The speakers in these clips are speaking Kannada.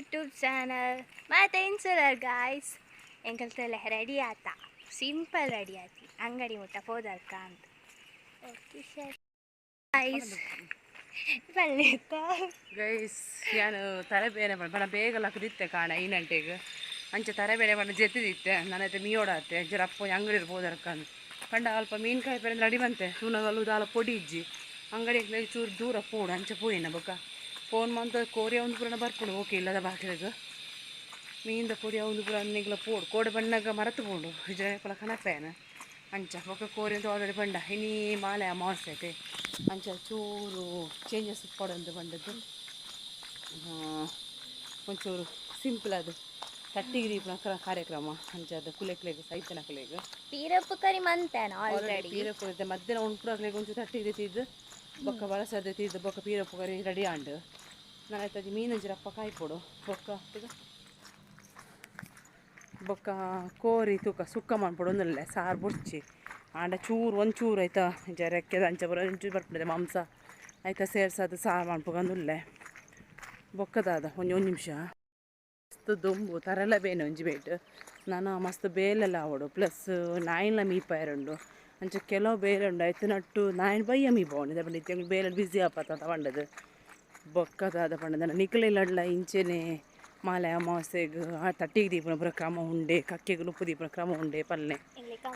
ಯೂಟ್ಯೂಬ್ ಚಾನಲ್ ಮತ್ತೆ ಇನ್ಸುಲರ್ ಗಾಯ್ಸ್ ಎಂಕಲ್ತೆಲ್ಲ ರೆಡಿ ಆತ ಸಿಂಪಲ್ ರೆಡಿ ಆತಿ ಅಂಗಡಿ ಮುಟ್ಟ ಹೋದಲ್ಕ ಅಂತ ಓಕೆ ಸರ್ ಗೈಸ್ ಗೈಸ್ ನಾನು ತರಬೇನೆ ಬಣ ಬೇಗಲ್ಲ ಕುದಿತ್ತೆ ಕಾಣ ಐನಂಟೆಗೆ ಅಂಚೆ ತರಬೇನೆ ಬಣ್ಣ ಜೆತ್ತಿದಿತ್ತೆ ನನ್ನತ್ತೆ ಮೀಯೋಡತ್ತೆ ಜರಪ್ಪ ಅಂಗಡಿ ಇರ್ಬೋದರ್ಕ ಪಂಡ ಅಲ್ಪ ಮೀನ್ಕಾಯಿ ಪೇರೆ ರೆಡಿ ಬಂತೆ ಸುನಗಲು ದಾಲ ಪೊಡಿ ಇಜ್ಜಿ ಅಂಗಡಿಗೆ ಚೂರು ದೂರ ಪೋಡು ಅಂಚೆ ಪೋಯಿನ ಬೊಕ್ಕ ಫೋನ್ ಮಂತ ಕೋರಿಯ ಒಂದು ಪುರಾಣ ಬರ್ಪುಡು ಓಕೆ ಇಲ್ಲದ ಬಾಕಿದಾಗ ಮೀನಿಂದ ಪೊಡಿ ಒಂದು ಪುರ ಅನ್ನಿಗ್ಲ ಪೋಡು ಕೋಡೆ ಬಣ್ಣಗ ಮರತು ಪೋಡು ವಿಜಯ ಪಲ ಕನಪೇನ ಅಂಚ ಬೊಕ್ಕ ಕೋರಿ ಅಂತ ಆಲ್ರೆಡಿ ಬಂಡ ಇನಿ ಮಾಲೆ ಅಮಾವಾಸ್ಯತೆ ಅಂಚ ಚೂರು ಚೇಂಜಸ್ ಕೊಡಂದು ಬಂದದ್ದು ಒಂಚೂರು ಸಿಂಪಲ್ ಅದು ತಟ್ಟಿಗೆ ದೀಪನ ಕಾರ್ಯಕ್ರಮ ಅಂಚದ ಕುಲೆಕ್ಲೆಗೆ ಸೈತನ ಕಲೆಗೆ ಪೀರಪ್ಪು ಕರಿ ಮಂತೇನ ಆಲ್ರೆಡಿ ಪೀರಪ್ಪು ಇದ್ದೆ ಮಧ್ಯಾಹ್ನ ಉಂಟು ಒಂಚೂರು ತಟ್ಟಿಗೆ ತಿದ್ದು ಬೊಕ್ಕ ಬಳಸದೆ ತಿದ್ದು ಬೊಕ್ಕ ಪೀರಪ್ಪು ಕರಿ ರೆಡಿ ಆಂಡು ನಾನೈತದ ಮೀನು ಜಿರಪ್ಪ ಕಾಯ್ಕೊಡು ಬೊಕ್ಕ ಕೋರಿ ತೂಕ ಸುಕ್ಕ ಮಾಡ್ಬಿಡು ಒಂದಲ್ಲೇ ಸಾರು ಬುಡ್ಚಿ ಆಂಡ ಚೂರು ಒಂಚೂರು ಆಯ್ತಾ ಜರಕ್ಕೆ ಅಂಚ ಬರೋ ಒಂಚೂರು ಬರ್ಬಿಡಿದೆ ಮಾಂಸ ಆಯ್ತಾ ಸೇರ್ಸೋದು ಸಾರು ಮಾಡ್ಬೇಕಂದುಲ್ಲೆ ಬೊಕ್ಕದಾದ ಒಂದು ನಿಮಿಷ ಮಸ್ತ್ ದೊಂಬು ತರಲ್ಲ ಬೇನೆ ಒಂಜಿ ಬೇಟ್ ನಾನು ಮಸ್ತ್ ಬೇಲೆಲ್ಲ ಆವಡು ಪ್ಲಸ್ ನಾಯಿನ ಮೀಪಾಯರುಂಡು ಅಂಚೆ ಕೆಲವು ಬೇಲೆ ಉಂಡು ಆಯ್ತು ನಟ್ಟು ನಾಯಿನ ಬಯ್ಯ ಮೀ ಬಾವಣಿದೆ ಬಣ್ಣ ಇತ್ತು ಬೇಲೆ ಬಿಸಿ ಆಪತ್ತ ಪಂಡದು ಬೊಕ್ಕದಾದ ಪಂಡದ ನಿಕ್ಲಿಲ್ಲಡ್ಲ ಇಂಚೆನೆ ಮಾಲೆ ಅಮಾವಾಸ್ಯೆಗೆ ಆ ತಟ್ಟಿಗೆ ದೀಪನ ಪುರ ಕ್ರಮ ಉಂಡೆ ಕಕ್ಕೆಗೆ ಉಪ್ಪು ದೀಪನ ಕ್ರಮ ಉಂಡೆ ಪಲ್ಲೆ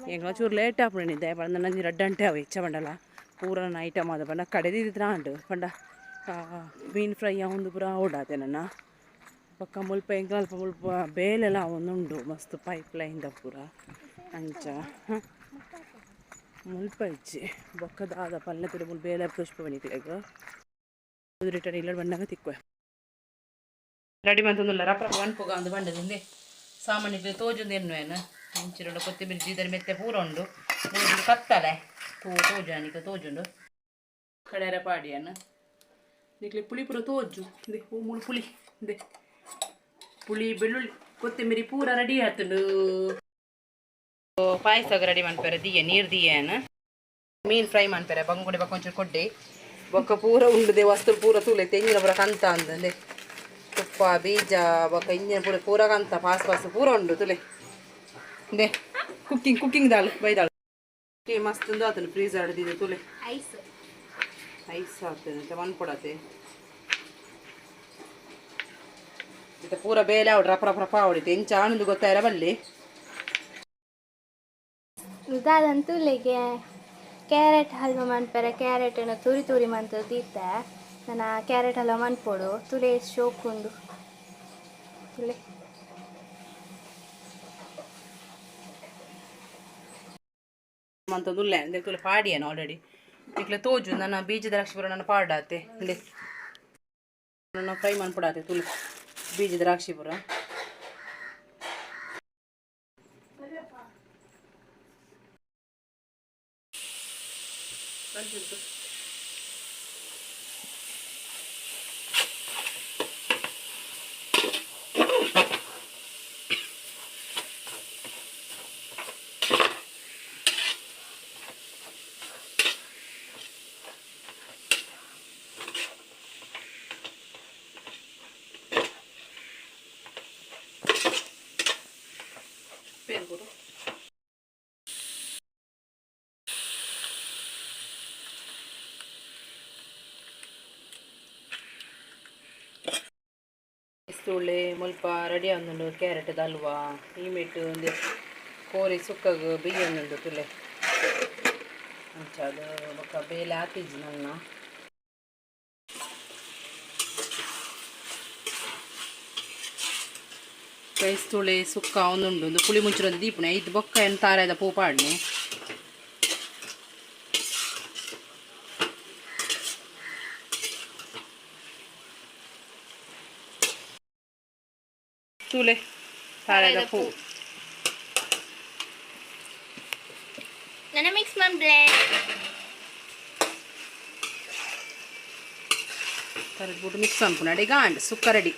ಎಂಗ ಚೂರು ಲೇಟ್ ಆಪಣಿದ್ದೆ ಪಂಡ ನಂಜಿ 2 ಗಂಟೆ ಅವ ಇಚ್ಚ ಬಂಡಲ್ಲ ಪೂರನ ಐಟಮ್ ಆದ ಪಂಡ ಕಡೆದಿದ್ರೆ ಆಂಡು ಪಂಡ ಮೀನು ಫ್ರೈ ಒಂದು ಪುರ ಓಡಾತೆ ನನ್ನ ಪಕ್ಕ ಮುಲ್ಪ ಎಂಕ ಅಲ್ಪ ಮುಲ್ಪ ಬೇಲೆಲ್ಲ ಒಂದುಂಡು ಮಸ್ತ್ ಪೈಪ್ ಲೈನ್ದ ಪೂರ ಅಂಚ ಮುಲ್ಪ ಇಚ್ಚಿ ಬೊಕ್ಕದಾದ ಪಲ್ಲೆ ತುಡಿ ಮುಲ್ಪ ಬೇಲೆ ಪುಷ್ಪ ಬಣಿಕ್ಲೆಗ ರಿಟರ್ನ್ ಇಲ್ಲ ಬಂದಾಗ ತಿಕ್ಕುವೆ ರೆಡಿ ಬಂತಂದಿಲ್ಲ ರಪ್ಪ ಅನ್ಪೋಗ ಅಂದು ಬಂಡದಿಂದೆ ಸಾಮಾನ್ಯ ತೋಜುಂದು ಎನ್ನುವೇನು ಇಂಚಿರುಂಡು ಕೊತ್ತಿಮಿರಿ ಜೀದರಿ ಮೆತ್ತೆ ಪೂರ ಉಂಡು ಮೂರು ಕತ್ತಲೆ ತೋಜು ನನಗೆ ತೋಜುಂಡು ಕಡೆಯರ ಪಾಡಿಯನ್ನು ನಿಕ್ಲಿ ಪುಳಿ ಪೂರ ತೋಜು ಇದೆ ಮೂರು ಪುಳಿ ಇದೆ ಪುಳಿ ಬೆಳ್ಳುಳ್ಳಿ ಕೊತ್ತಿಮಿರಿ ಪೂರ ರೆಡಿ ಆತುಂಡು ಪಾಯಸಗ ರೆಡಿ ಮಾಡ್ಪೇರೆ ದಿಯೆ ನೀರು ದಿಯೇನು ಮೀನು ಫ್ರೈ ಮಾಡ್ಪೇರೆ ಬಂಗುಡೆ ಬಕ್ಕ ಒಂಚೂರು ಕೊಡ್ಡೆ ಬೊಕ್ಕ ಪೂರ ಉಂಡುದೆ ವಸ್ತು ಪೂರ ತೂಲೆ ತೆಂಗಿನ ಪೂರ ಕಂತ ಅಂದೆ ತುಪ್ಪ ಬೀಜ ಬೊಕ್ಕ ಇಂಜಿನ ಪೂರ ಪೂರ ಕಂತ ಪಾಸ್ ಪೂರ ಉಂಡು ತುಲೆ ದೇ ಕುಕ್ಕಿಂಗ್ ದಾಳು ಬೈದಾಳು ಮಸ್ತ್ ಉಂದು ಆತನು ಫ್ರೀಸ್ ಆಡ್ದಿದೆ ತುಲೆ ಐಸ್ ಆಗ್ತದೆ ಅಂತ ಮನ್ಪೊಡತೆ ಮತ್ತೆ ಪೂರ ಬೇಲೆ ಆವಡ್ರೆ ರಪ್ಪ ಆವಡಿತೆ ಎಂಚ ಆನಂದು ಗೊತ್ತಾಯಿರ ಬಲ್ಲಿ ಇದಾದಂತೂ ಇಲ್ಲಿಗೆ ಕ್ಯಾರೆಟ್ ಹಲ್ವ ಮನ್ಪೆರೆ ಕ್ಯಾರೆಟನ್ನು ತುರಿ ಮಂತು ದೀತೆ ನಾನು ಕ್ಯಾರೆಟ್ ಹಲ್ವ ಮನ್ಪೊಡು ತುಲೆ ಶೋಕುಂಡು ತುಲೆ ಮಂತದುಲ್ಲೆ ಅಂದ್ರೆ ತುಲೆ ಪಾಡಿಯೇನು ಆಲ್ರೆಡಿ ಇಕ್ಲೆ ತೋಜು ನನ್ನ ಬೀಜದ ದ್ರಾಕ್ಷಿ ಪೂರ ನನ್ನ ಪಾಡಾತೆ ಇಲ್ಲಿ ನನ್ನ ಫ್ರೈ ಮಾಡ್ಬಿಡಾತೆ ತುಲೆ ಬೀಜದ ದ್ರಾಕ್ಷಿ ಪೂರ ಇಷ್ಟುಳ್ಳೆ ಮುಲ್ಪ ರೆಡಿ ಆಂದುಂಡು ಕ್ಯಾರೆಟ್ ಹಲ್ವಾ ಈಮೆಟ್ಟು ಒಂದು ಕೋರಿ ಸುಕ್ಕಗ ಬಿಯ್ಯ ಒಂದುಂಡು ತುಲೆ ಅಂಚ ಅದು ಬೊಕ್ಕ ಬೇಲೆ ಹಾಕಿಜ್ಜಿ ನನ್ನ ತುಳಿ ಸುಕ್ಕ ಒಂದುಂಡು ಒಂದು ಪುಳಿ ಮುಂಚಿರೊಂದು ದೀಪನೆ ಇದು ಬೊಕ್ಕ ಏನು ತಾರಾಯದ ಪೂ ಪಾಡ್ನೆ ತುಲೆ ತಾರಾಯದ ಪೂ ನನ್ನ ಮಿಕ್ಸ್ ಮಾಡ್ಲೆ ಕರೆದ್ಬಿಟ್ಟು ಮಿಕ್ಸ್ ಅನ್ಪುಣ ಅಡಿ ಗಾಂಡ್ ಸುಕ್ಕ ರೆಡಿ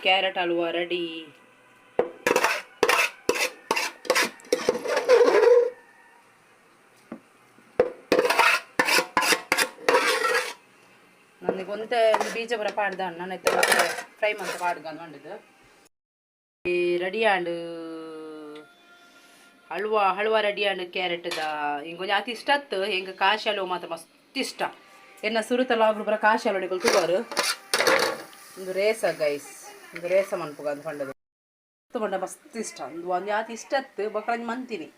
ಕ್ಯಾರೆಟ್ ಹಲ್ವಾ ರೆಡಿ ಗೊಂತೆ ಒಂದು ಬೀಜ ಬರ ಪಾಡ್ದ ನಾನು ಫ್ರೈ ಮಂತ ಪಾಡ್ಗ ಮಾಡಿದ್ದು ರೆಡಿ ಆಂಡ್ ಹಳುವ ರೆಡಿ ಆಂಡ್ ಕ್ಯಾರೆಟ್ದ ಹಿಂಗೆ ಜಾತಿ ಇಷ್ಟ ಆತು ಹಿಂಗೆ ಕಾಶಿ ಹಲವು ಮಾತ್ರ ಮಸ್ತ್ ಇಷ್ಟ ಎನ್ನ ಸುರುತಲ್ಲ ಆಗ್ಲು ಬರ ಕಾಶಿ ಹಲವಡಿಗಳು ತುಗಾರು ಒಂದು ರೇಸ ಗೈಸ್ ಒಂದು ರೇಸ ಮನ್ಪುಗ ಅದು ಪಂಡದು ಬಂಡ ಮಸ್ತ್ ಇಷ್ಟ ಒಂದು ಜಾತಿ ಇಷ್ಟ ಆತು ಬಕ್ರಂಜ್ ಮಂತೀನಿ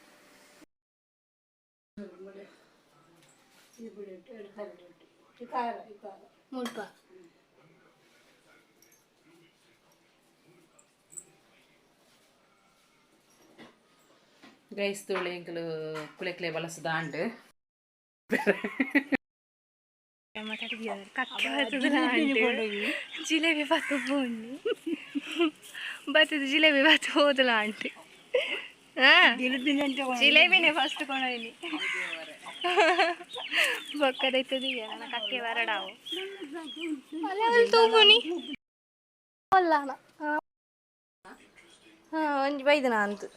ಗೈಸ್ ತೋಳೆ ಎಂಕಲು ಕುಳೆಕ್ಲೆ ಬಲಸದ ಆಂಡ್ ಜಿಲೇಬಿ ಬಾತು ಬೋಣಿ ಬರ್ತದೆ ಜಿಲೇಬಿ ಬಾತು ಹೋದಲ ಆಂಟಿ ಜಿಲೇಬಿನೇ ಫಸ್ಟ್ ಕೊಣೋಯ್ನಿ ಬೊಕ್ಕದೈತದಿ ನನ್ನ ಕಕ್ಕೆ ಬರಡಾವು ಅಲ್ಲ ತೂಗುನಿ ಅಲ್ಲ ಒಂಜಿ ಬೈದನ ಅಂತು